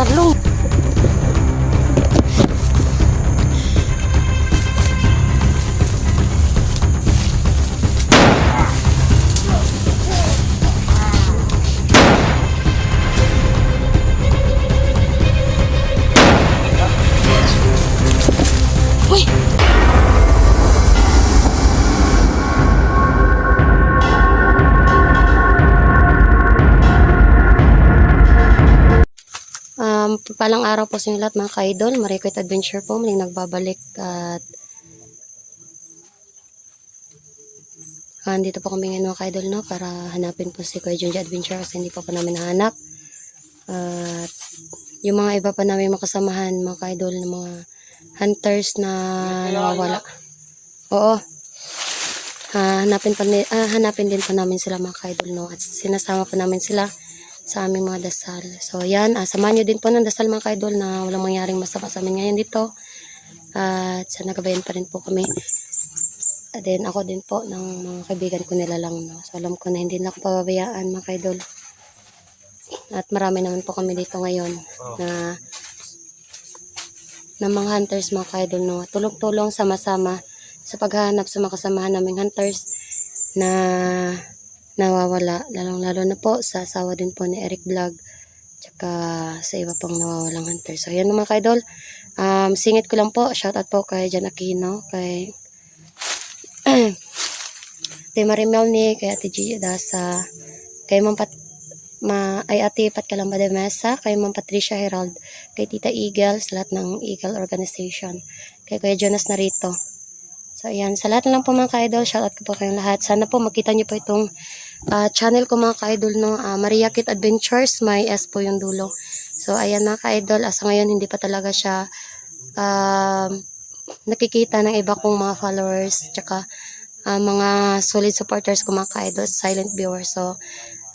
Talong. Uy! Palang araw po sa inyo lahat mga ka-idol. Marikot Adventure po, muling nagbabalik at dito po kami ngayon mga ka-idol, no, para hanapin po si Kuya Junji Adventure kasi hindi pa po namin nahanap. At yung mga iba pa namin makasamahan mga ka-idol ng mga hunters na nawawala. Oo. Hanapin din po namin sila mga ka-idol, no, at sinasama po namin sila sa aming mga dasal. So, yan. Samahan nyo din po ng dasal mga ka-idol na walang mangyaring masama sa amin ngayon dito. At sana gabayan pa rin po kami. At then, ako din po ng mga kaibigan ko nila lang. No? So, alam ko na hindi na ako pababayaan mga ka-idol. At marami naman po kami dito ngayon na mga hunters mga ka-idol. No? Tulong-tulong sama-sama sa paghahanap sa mga kasamahan naming hunters na nawawala, lalong-lalo na po sa asawa din po ni Eric Vlog tsaka sa iba pong nawawalang hunter. So yan mga ka-idol, singit ko lang po, shoutout po kay Jan Aquino, kay Ate Marimel ni, kay Ate Gigi Dasa, kay Ate Pat Calamba de Mesa, kay Ma'am Patricia Herald, kay Tita Eagle, sa lahat ng Eagle Organization, kay Kuya Jonas Narito. So ayan, sa lahat na lang po mga ka-idol, shoutout ko po kayong lahat. Sana po makita nyo po itong channel ko mga ka-idol, no, Maria Kit Adventures, may S po yung dulo. So ayan mga ka-idol, sa ngayon hindi pa talaga siya nakikita ng iba kong mga followers, tsaka mga solid supporters ko mga ka-idol, silent viewers. So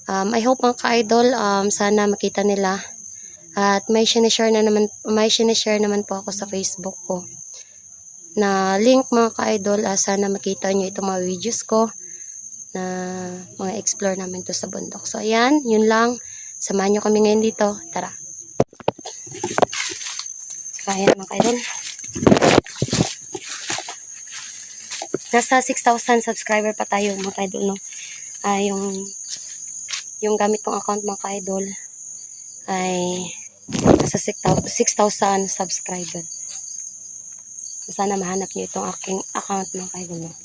I hope mga ka-idol, sana makita nila. At may sinishare naman po ako sa Facebook ko na link mga ka-idol. Sana makita nyo itong mga videos ko na mga explore namin to sa bundok. So ayan, yun lang. Samahan nyo kami ngayon dito. Tara. Kaya mga ka-idol. Nasa 6,000 subscriber pa tayo mga ka-idol, no? Yung gamit kong account mga ka-idol ay nasa 6,000 subscriber. Sana mahanap nyo itong aking account mga ka-idol, no?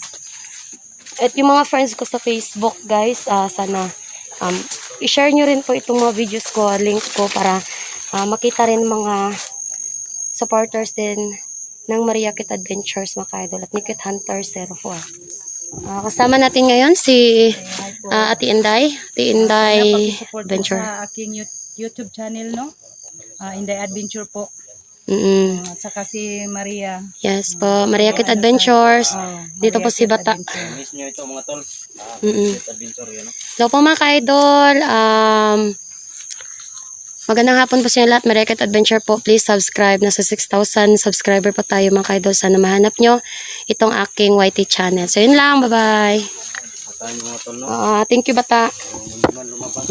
At yung mga friends ko sa Facebook, guys, sana i-share nyo rin po itong mga videos ko, link ko, para makita rin mga supporters din ng Maria Kit Adventures mga ka-idol at Nikit Hunter 04. Kasama natin ngayon si Ate Inday. Ate Inday Adventure. Sa aking YouTube channel, no? Inday Adventure po. At saka si Maria. Yes po, Maria Kit Adventures. Dito po si Bata. Miss nyo ito mga tol. Adventure yun, no? Hello po mga ka-idol. Magandang hapon po sa inyo lahat. Maria Kit Adventure po. Please subscribe. Nasa 6,000 subscriber pa tayo mga ka-idol. Sana mahanap nyo itong aking YT channel. So yun lang. Bye-bye. Patayin mga tol, no? Thank you Bata. Lumabas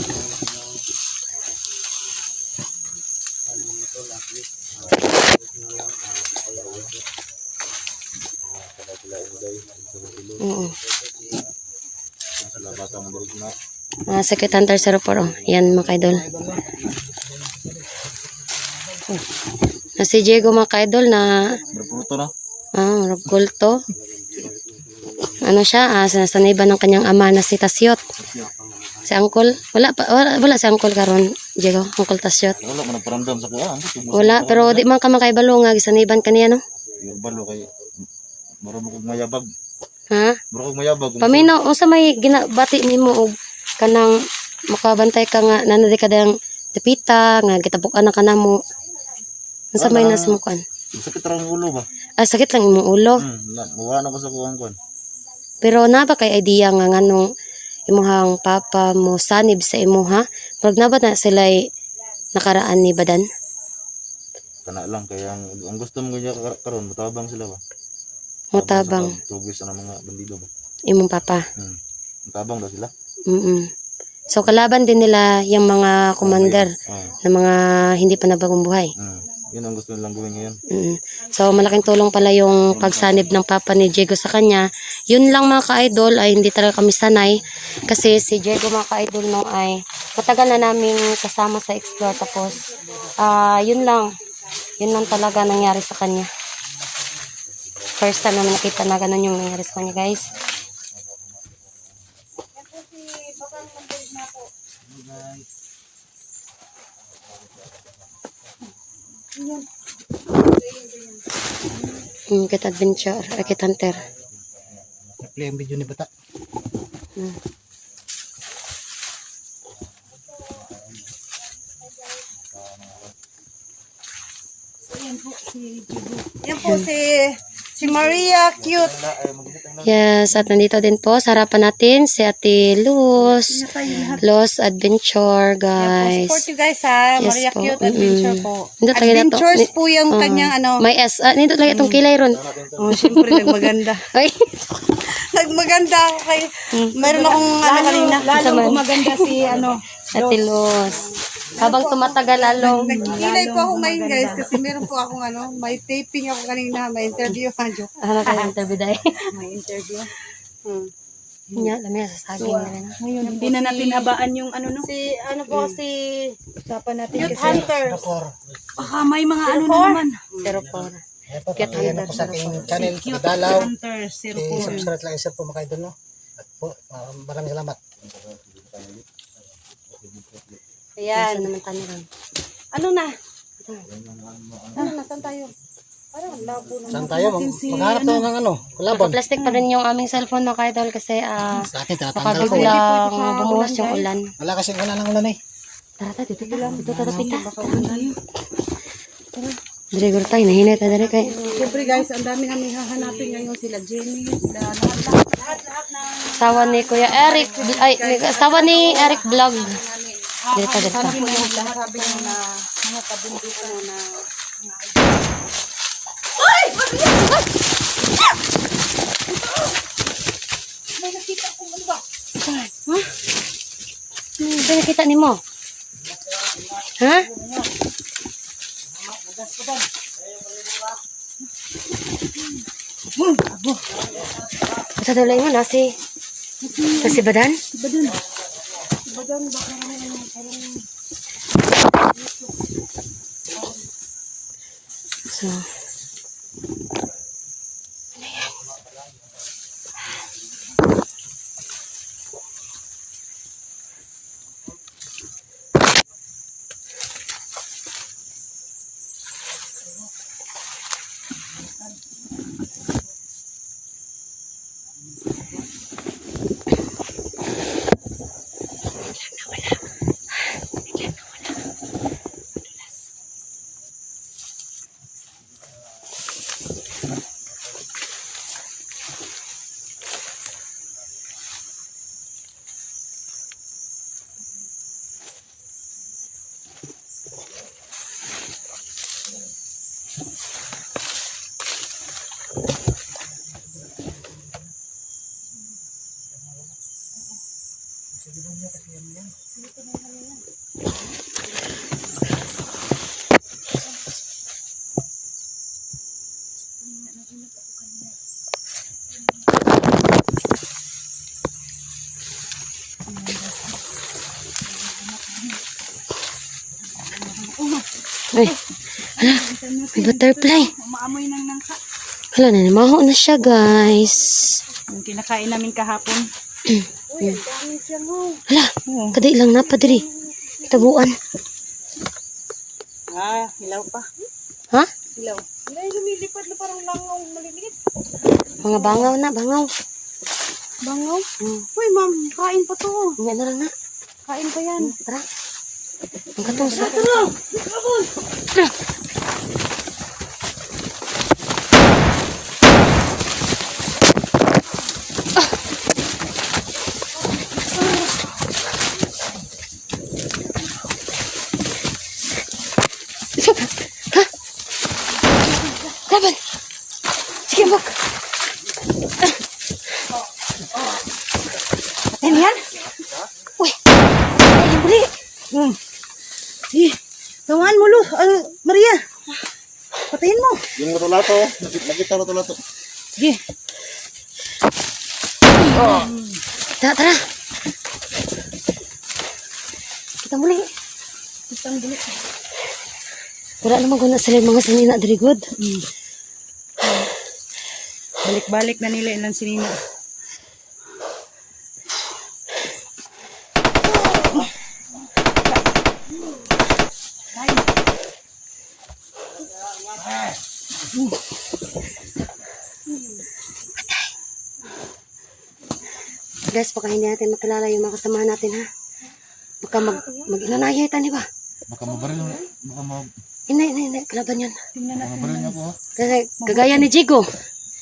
Sakit Hunter 04. Yan mga ka-idol. Si Diego mga ka-idol na berpuluto, no? Rugkulto. Ano siya? Sinasanay ba ng kanyang ama na si Tasyot? Si Uncle? Wala si Uncle karon, Diego. Uncle Tasyot. Wala man nagparamdam sa kuha. Wala, pero di man ka makaibalo nga gisaniban kaniya, no? Yung balo kay marunong kog mayabag. Ha? Marunong kog mayabag. Paminaw, unsa may ginabati nimo og kanang makabantay ka nga nanadi ka dang dapita nga gitabukan na kanamo. Unsa may nasumukan? Sakit ra ang ulo ba? Sakit lang imong ulo. Mawala na ko sa kuwan. Pero na ba kay idea nga nganong imuhang papa mo sanib sa imuha? Pag na ba na sila nakaraan ni Badan? Kana lang kaya ang gusto mo niya karon mutabang sila ba? Mutabang. Tugis na mga bandido ba? Imong papa. Mutabang daw sila. So, kalaban din nila yung mga commander na mga hindi pa nabagong buhay. Yun ang gusto nilang gawin ngayon. So, malaking tulong pala yung pagsanib ng papa ni Diego sa kanya. Yun lang mga ka-idol ay hindi talaga kami sanay. Kasi si Diego mga ka-idol nung ay matagal na namin kasama sa Explore. Tapos, yun lang. Yun lang talaga nangyari sa kanya. First time namin nakita na ganun yung nangyari sa kanya, guys. Kit Adventure, Kit Hunter. Play ang video ni Bata. Yan po si Maria Cute. Yes, at nandito din po sa harapan natin si Ate Luz. Luz Adventure, guys. Support you guys ha. Yes Maria po. Cute Adventure po. Nindot lagi na to. Adventures po yung kanyang ano. May S. Nindot lagi itong kilay ron. Oh, syempre nagmaganda. Ay, Nagmaganda ako kay. Meron akong ano kanina. Lalong gumaganda si ano. Ate Luz. Habang tumatagal lalong. Nagkikilay po ako ngayon guys kasi meron po akong ano, may taping ako kanina, may interview ha, joke. Ano kayo interview dahil? May interview. Nya, lamig sa saging na rin. Ngayon, hindi na natin habaan yung ano no. Si ano po si Usapan natin Youth kasi Hunters. baka may mga ano na naman. 04. Ito, pag-iyan po sa aking channel, Dalaw. Hunters, 04. Subscribe lang isa po mga idol, no? At po, maraming salamat. Ayan. Saan naman tayo ron? Ano na? Ano na, saan tayo? Parang labo na. Saan tayo? Magharap tayo ng ano, kulaban. Plastic pa rin yung aming cellphone no, idol kasi Sa akin, baka tinatanggal ko. biglang bumuhos yung ulan. Wala kasi wala ng ulan eh. Tara, dito lang. Dito tatapin na. Dire tayo, nahinay tayo dire kay. Siyempre guys, ang dami namin hahanapin ngayon sila Jenny, sila lahat ng Asawa ni Kuya Eric, asawa ni Eric Vlog. Dito, dito. sabi mo na mga kabundukan mo na Ano nakita ni mo? Ha? Sa tulay mo na si Badan? So, ay, hala, may butterfly. umaamoy ng nangka. Hala, nanimaho na siya, guys. Yung kinakain namin kahapon. Hala, kadai lang na pa diri. Tabuan. Hilaw pa. Ha? Hilaw. Hindi, lumilipad na parang langaw maliliit. Mga bangaw na, bangaw. Bangaw? Uy, ma'am, kain pa to. Yan na lang na. Kain pa yan. Tara. Ang katong sa... Ha? Laban! Sige, bak! Atin yan? Uy! Eh, tawaan mo, Lo. Maria. Patayin mo. Yung lato-lato, nakita lato-lato. Sige. Tara, tara. Kita muli. Itang bulit. Wala naman kung sila mga sanina dari good. Balik-balik na nila ilang sinina. Guys, baka hindi natin makilala yung mga kasamahan natin ha. Baka mag-inanayay tayo, di ba? Baka mabaril, baka Hindi, kalaban yun. mabaril niya po. Kasi kagaya ni Jigo.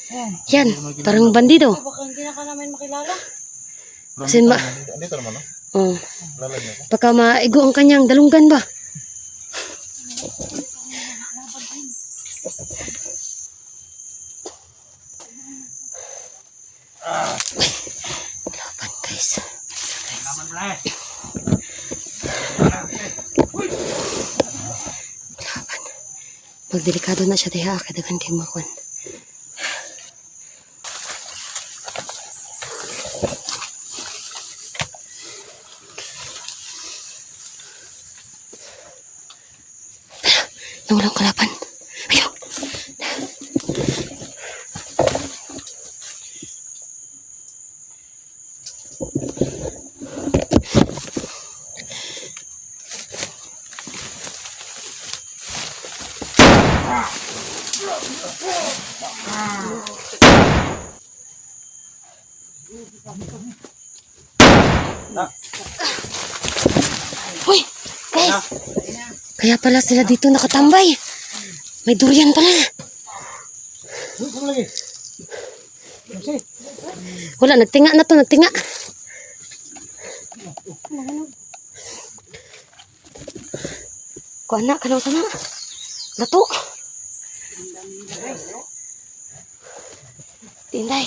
Oh. Yan, parang bandido. Baka hindi na ka namin makilala. Kasi Dito naman, no? oh, Lalad niya ko. baka maigo ang kanyang dalunggan ba? Laban guys. Laban. Pag delikado na siya diha, kadagan kay makon. Yung walang kalaban. Ayun. Uy, guys. Kaya pala sila dito nakatambay. May durian pala. Wala, nagtinga na to, nagtinga. Kuha na, kanaw sana. Lato. Tinday.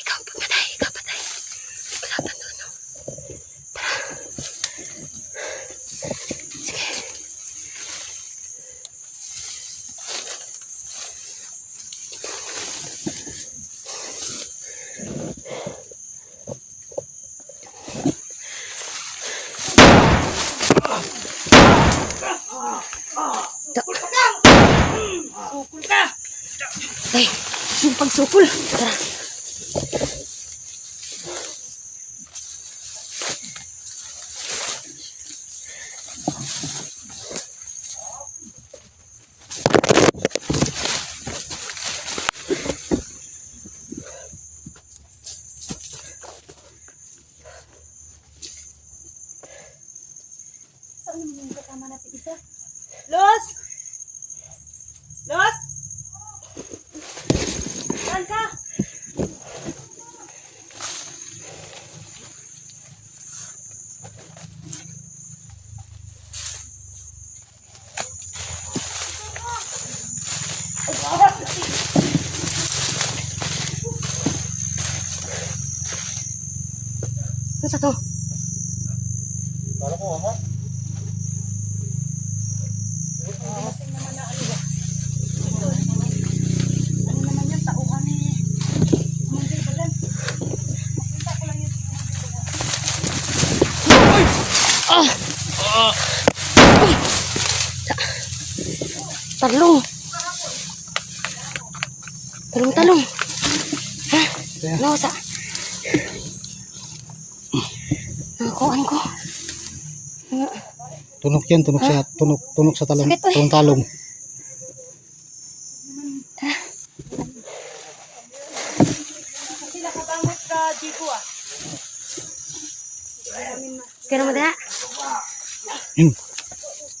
Ikaw patay. Kalaban doon, no? Tara. Sige. Ay, yung pagsukol. Tara. Los! Los! Saan ka? Ano sa to? Kala ko, ha? Ano naman yan? Tao kami. Mga balan. Talong. Talong. Ha? No, sa... Nakakuhaan ko. Tunok yan, tunok sa talong, Sakit, oy. talong. Sila kabangot ka, Jigo ah. Kaya naman daya. Yun.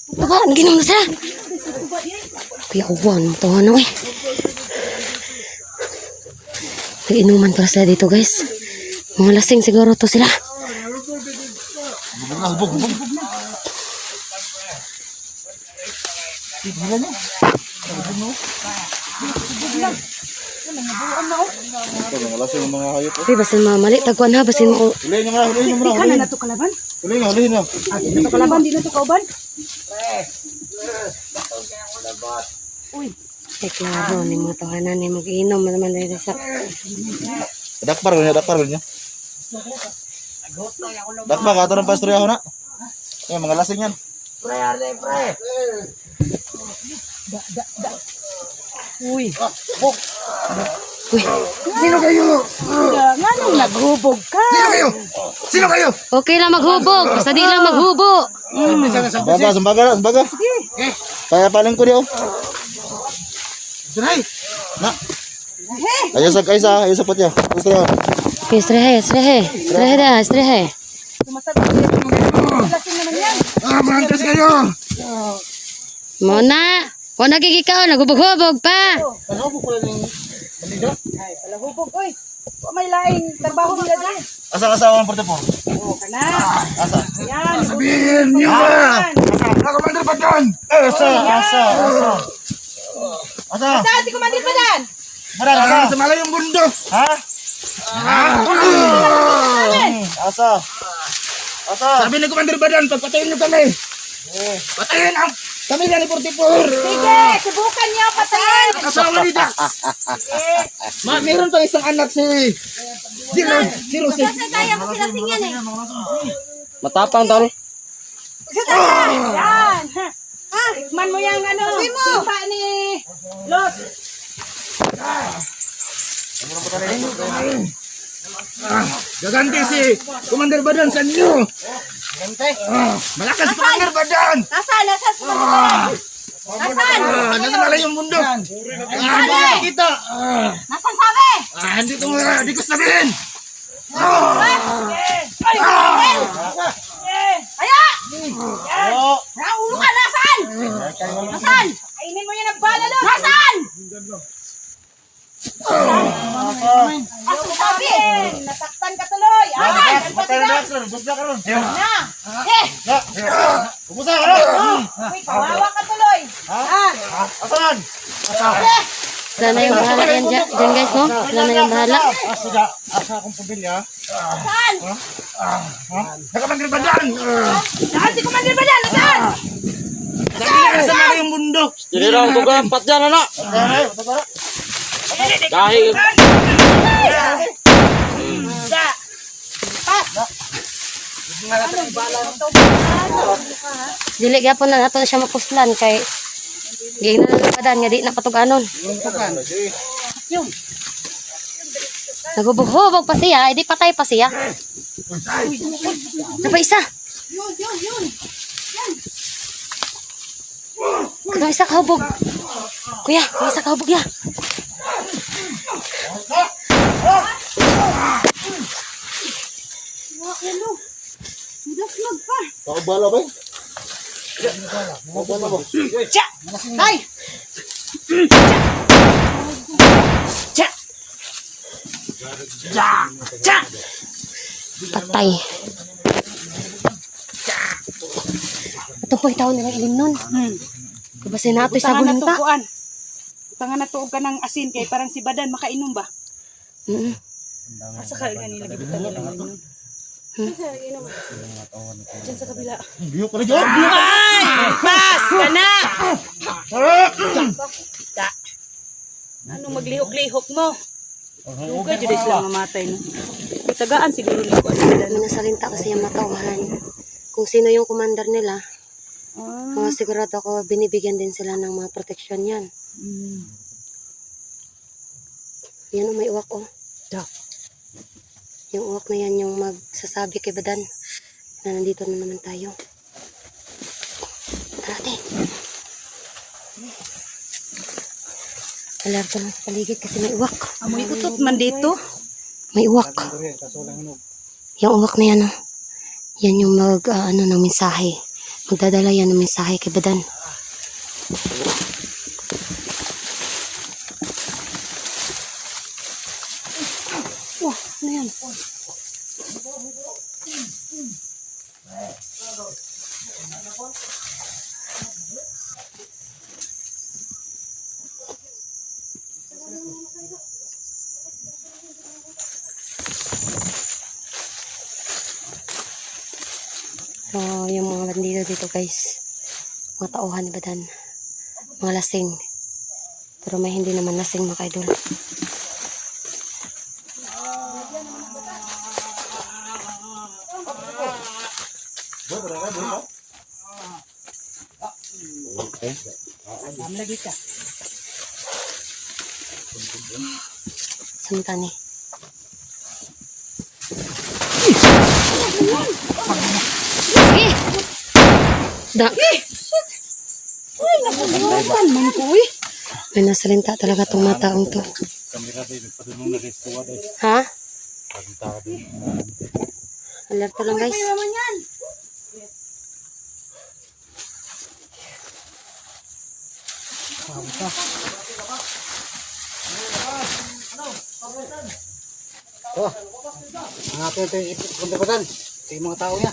Ito ba? Naginom na sila. Kuya uwan. Tawa na eh. May inuman para sila dito guys. Mga lasing siguro to sila. Ito, mga lasing ng mga hayop. Uy, basin mamali. Tagwan ha, basin mo. Hulihin nyo muna, hulihin nyo muna. Di ka na nato kalaban. Hulihin nyo. Di nato kalaban, di nato kauban. Uy, Ay, klaro. Ni mga tawanan ni mag-inom. Naman rin sa... Dakpar ko niya, dakpar ko niya. Dakpar, kato ng pastorya ko na. Yan, mga lasing yan. uy. Uy, Nga nung naghubog ka. okay lang maghubog. Basta di lang maghubo. Sambaga. Kaya paling ko diyo. Na. Ayo sa potya. Pastorya. Okay, estrehe dah, estrehe. Sumasagot ko. Lasing naman yan. Marangkas kayo. Mona, kung nagkikikaw, naghubog-hubog pa. Ano po pala ng bandido? Ay, palahubog. Uy, may laing trabaho nila din. Asa asawa ng 44? Oo, kana. Asa? Yan. Sabihin niyo na. Asa, Commander Badan. Asa. Saan si Commander Badan? Maran, asa? Sa malay yung bundok. Ha? Asa? Sabi ni Commander Badan, pagpatayin niyo kami. Patayin ang pamilya ni 44. Sige, subukan niyo patayin. Asawa ni Dax. Meron pang isang anak si Zero. Kaya ko sila singyan eh. Matapang tol. Yan. Tikman mo yung ano, sipa ni Los. Gaganti si Commander Badan sa inyo. Malakas si Commander Badan. Nasaan si Commander Badan? Nasaan? Nasa malay yung bundok. Kita. Nasaan sabi? Hindi ko sabihin. Aya! Naulo ka, nasaan? Nasaan? Kainin mo yan ang bala doon. Nasaan? Aso sabi? Nasaktan ka tuloy. Asan? Na! Kumusta ka na? Uy, kawawa ka tuloy. Asan? Sila na yung bahala yan dyan guys, no? Sila na yung bahala. Asa akong pamilya? Saan? Sa Commander Badan. Saan si Commander Badan? Nasaan? Nasa malay yung bundok. Tinirang tugang pat dyan, anak. Dahil Dili gyapon na nato siya mapuslan kay gigna na padan nga di na patuganon. Naghubog-hubog pa siya, edi patay pa siya. Ano pa isa? Kadang isa kahubog. Kuya, may isa kahubog ya. Bala ba? Bala ba? Ay! Patay. Ito po itaw nila ilim nun. Kasi nato sa Tangan na gunta. tukuan. Tangan na tuog ka ng asin kay parang si Badan makainom ba? Asa ka ganila gibitan nila ngayon. Diyan sa kabila. Biyo pala dyan. Pas ka na! Ano maglihok-lihok mo? Luga dyan sila mamatay no. Tagaan siguro ni ko. Minasalinta kasi yung matawahan. Kung sino yung commander nila, sigurado ako binibigyan din sila ng mga proteksyon yan. Yan ang may uwak oh. Yung uwak na yan yung magsasabi kay Badan na nandito na naman tayo. Ate. Alerto lang sa paligid kasi may uwak. Amoy utot man dito. May uwak. Yung uwak na yan oh. Yan yung ano ng mensahe. Magdadala yan ng mensahe kay Badan. Ano yan? So, yung mga bandido dito guys, mga tauhan ni Badan, mga lasing. Pero may hindi naman lasing mga kaidol. Lagi ka. Samta ni. Sige! Da! Nakalimutan man ko eh. May nasalita talaga tong mga taong to. Ha? Alerto lang guys. Ang atin ito yung ipit kong dapatan. Ito yung mga tao niya.